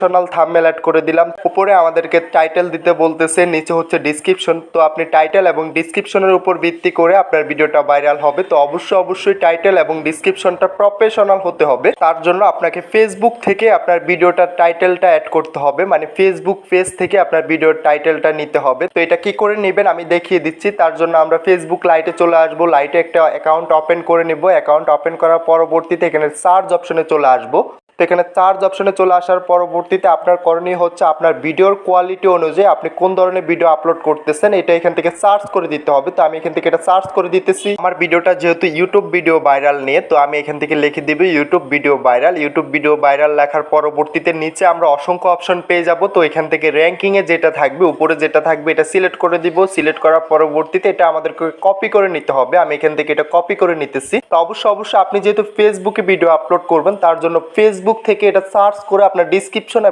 Thumbnail add করে দিলাম। উপরে আমাদেরকে টাইটেল দিতে বলতেছে, নিচে হচ্ছে ডিসক্রিপশন। তো আপনি টাইটেল এবং ডিসক্রিপশনের উপর ভিত্তি করে আপনার ভিডিওটা ভাইরাল হবে। তো অবশ্যই টাইটেল এবং ডিসক্রিপশনটা প্রফেশনাল হতে হবে। তার জন্য আপনাকে ফেসবুক থেকে আপনার ভিডিওটার টাইটেলটা অ্যাড করতে হবে, মানে ফেসবুক পেজ থেকে আপনার ভিডিওর টাইটেলটা নিতে হবে। তো এটা কি করে নেবেন আমি দেখিয়ে দিচ্ছি। তার জন্য আমরা ফেসবুক লাইটে চলে আসবো, লাইটে একটা অ্যাকাউন্ট ওপেন করে নেব। অ্যাকাউন্ট ওপেন করার পরবর্তীতে এখানে সার্চ অপশনে চলে আসবো। তো এখানে সার্চ অপশনে চলে আসার পরবর্তীতে আপনার করণীয় হচ্ছে আপনার ভিডিওর কোয়ালিটি অনুযায়ী আপনি কোন ধরনের ভিডিও আপলোড করতেছেন এটা এখান থেকে সার্চ করে দিতে হবে। তো আমি এখান থেকে এটা সার্চ করে দিতেছি। আমার ভিডিওটা যেহেতু ইউটিউব ভিডিও ভাইরাল নিয়ে, তো আমি এখান থেকে লিখে দিব ইউটিউব ভিডিও ভাইরাল লেখার পরবর্তীতে নিচে আমরা অসংখ্য অপশন পেয়ে যাব। তো এখান থেকে র্যাঙ্কিংয়ে যেটা থাকবে, উপরে যেটা থাকবে এটা সিলেক্ট করে দিব। সিলেক্ট করার পরবর্তীতে এটা আমাদেরকে কপি করে নিতে হবে। আমি এখান থেকে এটা কপি করে নিতেছি। তো অবশ্যই আপনি যেহেতু ফেসবুকে ভিডিও আপলোড করবেন, তার জন্য ফেসবুক থেকে এটা সার্চ করে আপনার ডিসক্রিপশন